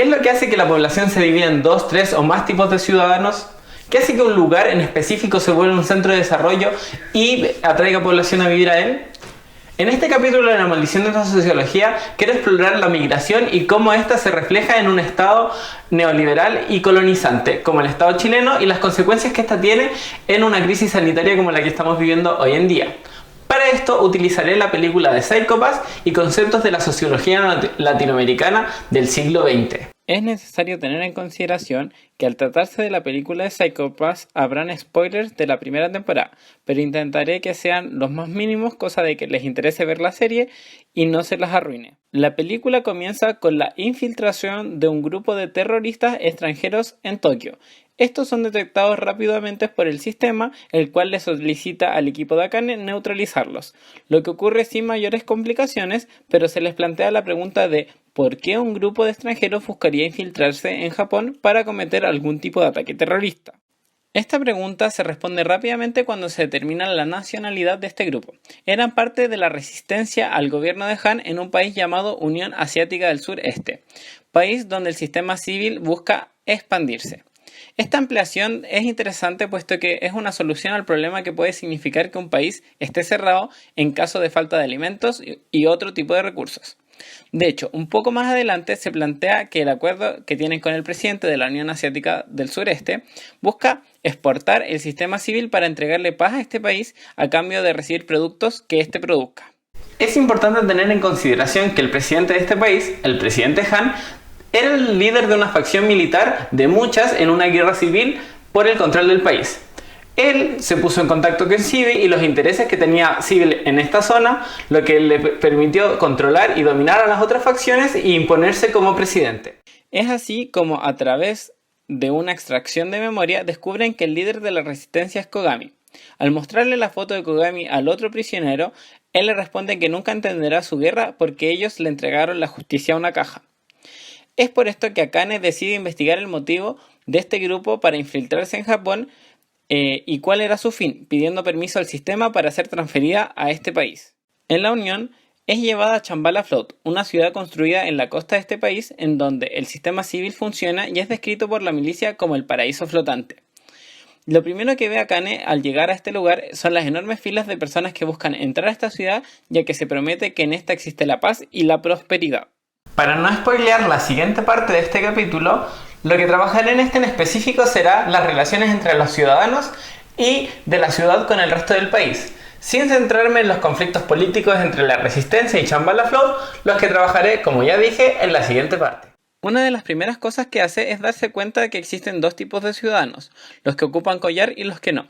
¿Qué es lo que hace que la población se divida en dos, tres o más tipos de ciudadanos? ¿Qué hace que un lugar en específico se vuelva un centro de desarrollo y atraiga población a vivir a él? En este capítulo de la maldición de la sociología quiero explorar la migración y cómo ésta se refleja en un estado neoliberal y colonizante como el estado chileno y las consecuencias que ésta tiene en una crisis sanitaria como la que estamos viviendo hoy en día. Para esto utilizaré la película de Psycho Pass y conceptos de la sociología latinoamericana del siglo XX. Es necesario tener en consideración que al tratarse de la película de Psycho Pass habrán spoilers de la primera temporada, pero intentaré que sean los más mínimos, cosa de que les interese ver la serie y no se las arruine. La película comienza con la infiltración de un grupo de terroristas extranjeros en Tokio. Estos son detectados rápidamente por el sistema, el cual le solicita al equipo de Akane neutralizarlos, lo que ocurre sin mayores complicaciones, pero se les plantea la pregunta de ¿por qué un grupo de extranjeros buscaría infiltrarse en Japón para cometer algún tipo de ataque terrorista? Esta pregunta se responde rápidamente cuando se determina la nacionalidad de este grupo. Eran parte de la resistencia al gobierno de Han en un país llamado Unión Asiática del Sureste, país donde el sistema civil busca expandirse. Esta ampliación es interesante puesto que es una solución al problema que puede significar que un país esté cerrado en caso de falta de alimentos y otro tipo de recursos. De hecho, un poco más adelante se plantea que el acuerdo que tienen con el presidente de la Unión Asiática del Sureste busca exportar el sistema civil para entregarle paz a este país a cambio de recibir productos que éste produzca. Es importante tener en consideración que el presidente de este país, el presidente Han, era el líder de una facción militar de muchas en una guerra civil por el control del país. Él se puso en contacto con Civil y los intereses que tenía Civil en esta zona, lo que le permitió controlar y dominar a las otras facciones e imponerse como presidente. Es así como a través de una extracción de memoria descubren que el líder de la resistencia es Kogami. Al mostrarle la foto de Kogami al otro prisionero, él le responde que nunca entenderá su guerra porque ellos le entregaron la justicia a una caja. Es por esto que Akane decide investigar el motivo de este grupo para infiltrarse en Japón y cuál era su fin, pidiendo permiso al sistema para ser transferida a este país. En la Unión es llevada a Chambala Float, una ciudad construida en la costa de este país en donde el sistema civil funciona y es descrito por la milicia como el paraíso flotante. Lo primero que ve Akane al llegar a este lugar son las enormes filas de personas que buscan entrar a esta ciudad, ya que se promete que en esta existe la paz y la prosperidad. Para no spoilear la siguiente parte de este capítulo, lo que trabajaré en este en específico será las relaciones entre los ciudadanos y de la ciudad con el resto del país, sin centrarme en los conflictos políticos entre la resistencia y Chambala Float, los que trabajaré, como ya dije, en la siguiente parte. Una de las primeras cosas que hace es darse cuenta de que existen dos tipos de ciudadanos, los que ocupan collar y los que no.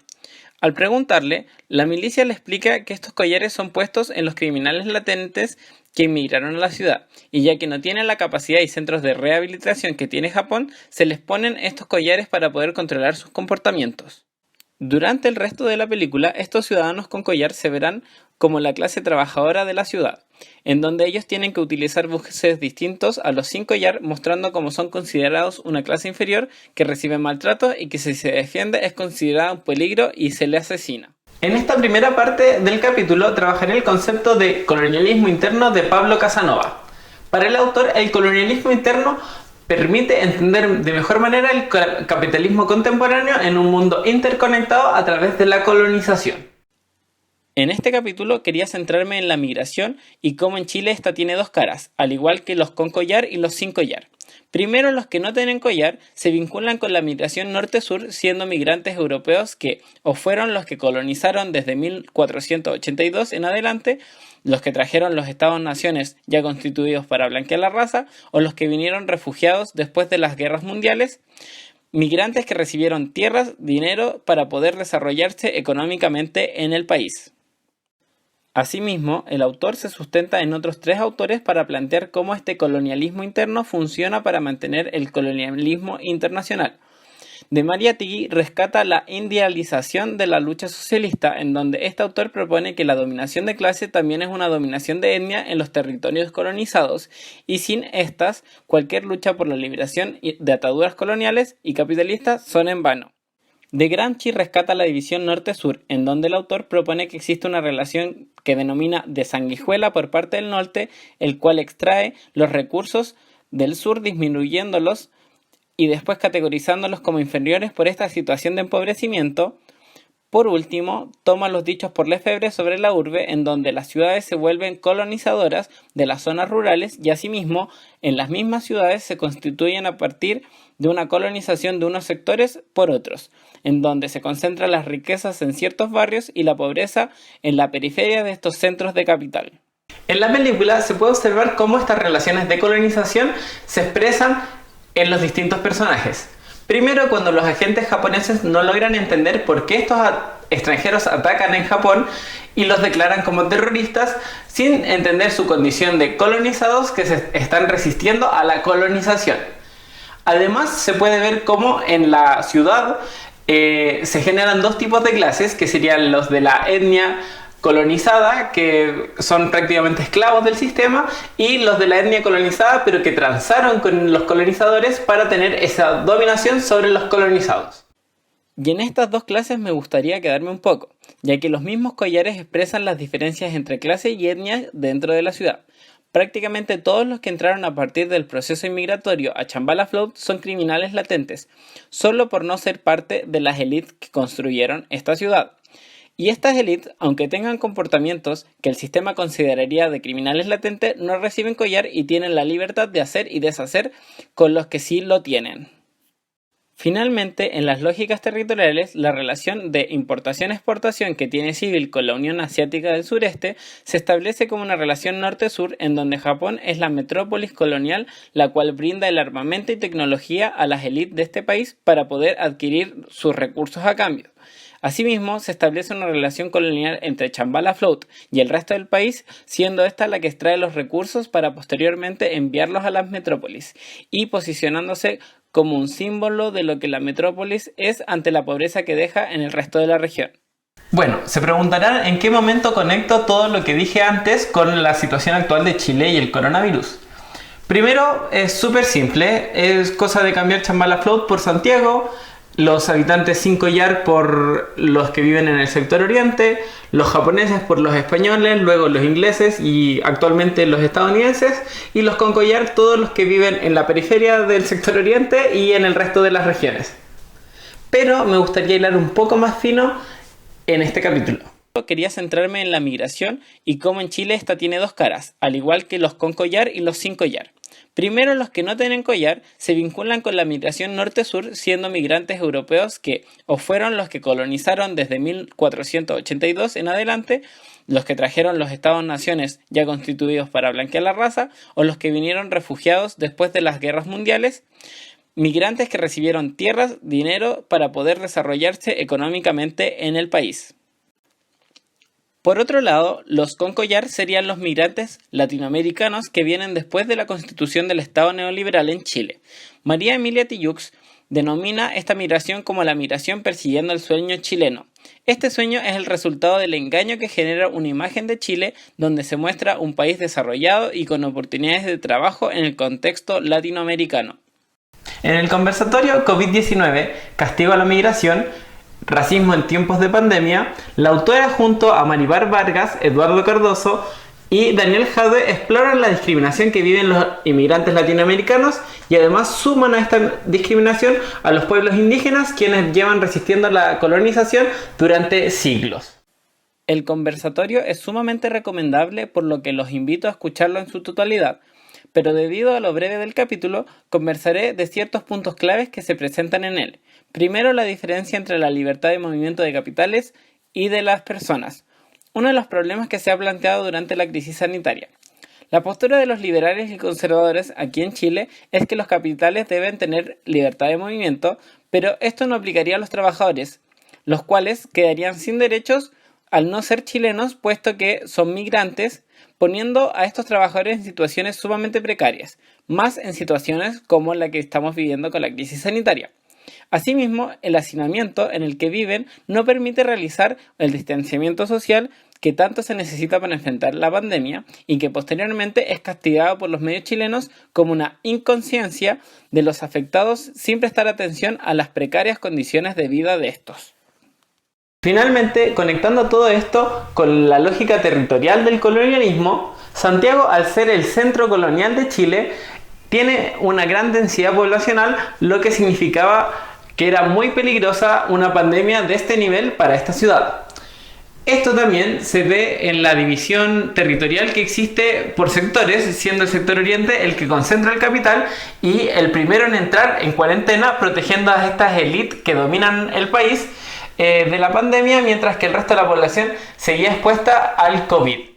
Al preguntarle, la milicia le explica que estos collares son puestos en los criminales latentes que inmigraron a la ciudad, y ya que no tienen la capacidad y centros de rehabilitación que tiene Japón, se les ponen estos collares para poder controlar sus comportamientos. Durante el resto de la película, estos ciudadanos con collar se verán como la clase trabajadora de la ciudad, en donde ellos tienen que utilizar buses distintos a los sin collar, mostrando cómo son considerados una clase inferior que recibe maltrato y que si se defiende es considerada un peligro y se le asesina. En esta primera parte del capítulo trabajaré el concepto de colonialismo interno de Pablo Casanova. Para el autor, el colonialismo interno permite entender de mejor manera el capitalismo contemporáneo en un mundo interconectado a través de la colonización. En este capítulo quería centrarme en la migración y cómo en Chile esta tiene dos caras, al igual que los con collar y los sin collar. Primero, los que no tienen collar se vinculan con la migración norte-sur, siendo migrantes europeos que o fueron los que colonizaron desde 1482 en adelante, los que trajeron los estados-naciones ya constituidos para blanquear la raza, o los que vinieron refugiados después de las guerras mundiales, migrantes que recibieron tierras, dinero para poder desarrollarse económicamente en el país. Asimismo, el autor se sustenta en otros tres autores para plantear cómo este colonialismo interno funciona para mantener el colonialismo internacional. De Mariátegui rescata la indialización de la lucha socialista, en donde este autor propone que la dominación de clase también es una dominación de etnia en los territorios colonizados, y sin estas, cualquier lucha por la liberación de ataduras coloniales y capitalistas son en vano. De Gramsci rescata la división norte-sur, en donde el autor propone que existe una relación que denomina de sanguijuela por parte del norte, el cual extrae los recursos del sur, disminuyéndolos y después categorizándolos como inferiores por esta situación de empobrecimiento. Por último, toma los dichos por Lefebvre sobre la urbe, en donde las ciudades se vuelven colonizadoras de las zonas rurales y asimismo en las mismas ciudades se constituyen a partir de una colonización de unos sectores por otros, en donde se concentran las riquezas en ciertos barrios y la pobreza en la periferia de estos centros de capital. En la película se puede observar cómo estas relaciones de colonización se expresan en los distintos personajes. Primero, cuando los agentes japoneses no logran entender por qué estos extranjeros atacan en Japón y los declaran como terroristas sin entender su condición de colonizados que se están resistiendo a la colonización. Además, se puede ver cómo en la ciudad se generan dos tipos de clases, que serían los de la etnia colonizada, que son prácticamente esclavos del sistema, y los de la etnia colonizada, pero que transaron con los colonizadores para tener esa dominación sobre los colonizados. Y en estas dos clases me gustaría quedarme un poco, ya que los mismos collares expresan las diferencias entre clase y etnia dentro de la ciudad. Prácticamente todos los que entraron a partir del proceso inmigratorio a Chambala Float son criminales latentes, solo por no ser parte de las élites que construyeron esta ciudad. Y estas élites, aunque tengan comportamientos que el sistema consideraría de criminales latentes, no reciben collar y tienen la libertad de hacer y deshacer con los que sí lo tienen. Finalmente, en las lógicas territoriales, la relación de importación-exportación que tiene Civil con la Unión Asiática del Sureste se establece como una relación norte-sur en donde Japón es la metrópolis colonial la cual brinda el armamento y tecnología a las élites de este país para poder adquirir sus recursos a cambio. Asimismo, se establece una relación colonial entre Chambala Float y el resto del país, siendo esta la que extrae los recursos para posteriormente enviarlos a las metrópolis y posicionándose como un símbolo de lo que la metrópolis es ante la pobreza que deja en el resto de la región. Bueno, se preguntarán en qué momento conecto todo lo que dije antes con la situación actual de Chile y el coronavirus. Primero, es súper simple, es cosa de cambiar Chambala Float por Santiago, los habitantes sin collar por los que viven en el sector oriente, los japoneses por los españoles, luego los ingleses y actualmente los estadounidenses, y los con collar todos los que viven en la periferia del sector oriente y en el resto de las regiones. Pero me gustaría hilar un poco más fino en este capítulo. Quería centrarme en la migración y cómo en Chile esta tiene dos caras, al igual que los con collar y los sin collar. Primero, los que no tienen collar se vinculan con la migración norte-sur, siendo migrantes europeos que o fueron los que colonizaron desde 1482 en adelante, los que trajeron los estados-naciones ya constituidos para blanquear la raza, o los que vinieron refugiados después de las guerras mundiales, migrantes que recibieron tierras, dinero para poder desarrollarse económicamente en el país. Por otro lado, los con collar serían los migrantes latinoamericanos que vienen después de la constitución del Estado neoliberal en Chile. María Emilia Tijoux denomina esta migración como la migración persiguiendo el sueño chileno. Este sueño es el resultado del engaño que genera una imagen de Chile donde se muestra un país desarrollado y con oportunidades de trabajo en el contexto latinoamericano. En el conversatorio COVID-19, Castigo a la Migración, Racismo en tiempos de pandemia, la autora junto a Maribel Vargas, Eduardo Cardoso y Daniel Jadwe exploran la discriminación que viven los inmigrantes latinoamericanos y además suman a esta discriminación a los pueblos indígenas quienes llevan resistiendo la colonización durante siglos. El conversatorio es sumamente recomendable, por lo que los invito a escucharlo en su totalidad, pero debido a lo breve del capítulo, conversaré de ciertos puntos claves que se presentan en él. Primero, la diferencia entre la libertad de movimiento de capitales y de las personas. Uno de los problemas que se ha planteado durante la crisis sanitaria. La postura de los liberales y conservadores aquí en Chile es que los capitales deben tener libertad de movimiento, pero esto no aplicaría a los trabajadores, los cuales quedarían sin derechos al no ser chilenos, puesto que son migrantes, poniendo a estos trabajadores en situaciones sumamente precarias, más en situaciones como la que estamos viviendo con la crisis sanitaria. Asimismo, el hacinamiento en el que viven no permite realizar el distanciamiento social que tanto se necesita para enfrentar la pandemia y que posteriormente es castigado por los medios chilenos como una inconsciencia de los afectados sin prestar atención a las precarias condiciones de vida de estos. Finalmente, conectando todo esto con la lógica territorial del colonialismo, Santiago, al ser el centro colonial de Chile, tiene una gran densidad poblacional, lo que significaba que era muy peligrosa una pandemia de este nivel para esta ciudad. Esto también se ve en la división territorial que existe por sectores, siendo el sector oriente el que concentra el capital y el primero en entrar en cuarentena, protegiendo a estas élites que dominan el país de la pandemia, mientras que el resto de la población seguía expuesta al COVID.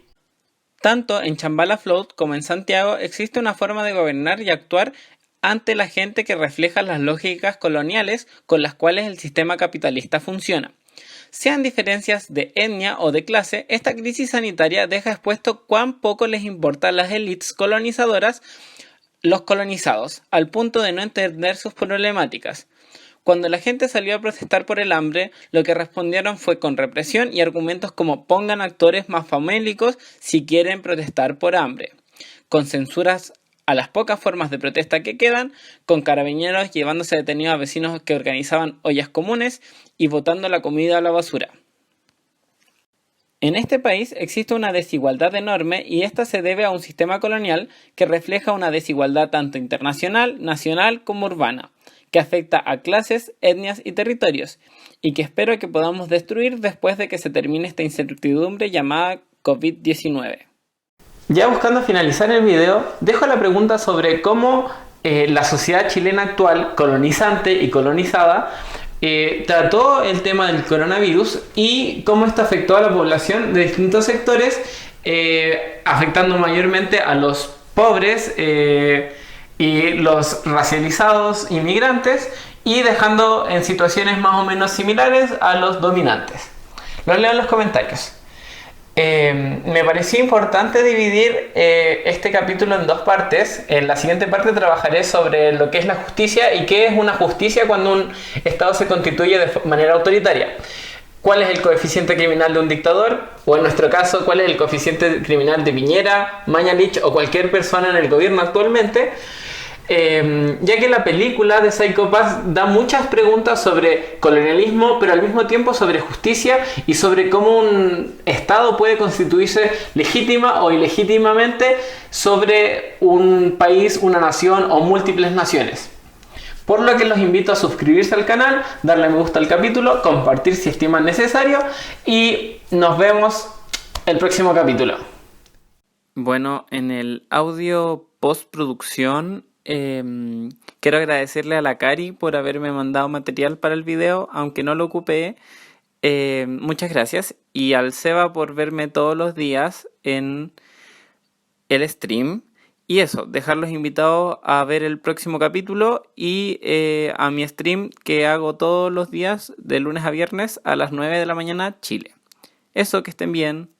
Tanto en Chambala Float como en Santiago existe una forma de gobernar y actuar ante la gente que refleja las lógicas coloniales con las cuales el sistema capitalista funciona. Sean diferencias de etnia o de clase, esta crisis sanitaria deja expuesto cuán poco les importa a las élites colonizadoras los colonizados, al punto de no entender sus problemáticas. Cuando la gente salió a protestar por el hambre, lo que respondieron fue con represión y argumentos como pongan actores más famélicos si quieren protestar por hambre, con censuras a las pocas formas de protesta que quedan, con carabineros llevándose detenidos a vecinos que organizaban ollas comunes y botando la comida a la basura. En este país existe una desigualdad enorme y esta se debe a un sistema colonial que refleja una desigualdad tanto internacional, nacional como urbana, que afecta a clases, etnias y territorios, y que espero que podamos destruir después de que se termine esta incertidumbre llamada COVID-19. Ya buscando finalizar el video, dejo la pregunta sobre cómo la sociedad chilena actual, colonizante y colonizada, trató el tema del coronavirus y cómo esto afectó a la población de distintos sectores, afectando mayormente a los pobres y los racializados inmigrantes y dejando en situaciones más o menos similares a los dominantes. Los leo en los comentarios. Me pareció importante dividir este capítulo en dos partes. En la siguiente parte trabajaré sobre lo que es la justicia y qué es una justicia cuando un Estado se constituye de manera autoritaria. ¿Cuál es el coeficiente criminal de un dictador? O en nuestro caso, ¿cuál es el coeficiente criminal de Piñera, Mañalich o cualquier persona en el gobierno actualmente? Ya que la película de Psycho Pass da muchas preguntas sobre colonialismo, pero al mismo tiempo sobre justicia y sobre cómo un Estado puede constituirse legítima o ilegítimamente sobre un país, una nación o múltiples naciones. Por lo que los invito a suscribirse al canal, darle me gusta al capítulo, compartir si estiman necesario y nos vemos el próximo capítulo. Bueno, en el audio postproducción quiero agradecerle a la Cari por haberme mandado material para el video, aunque no lo ocupé. Muchas gracias. Y al Seba por verme todos los días en el stream. Y eso, dejarlos invitados a ver el próximo capítulo y a mi stream que hago todos los días de lunes a viernes a las 9 de la mañana Chile. Eso, que estén bien.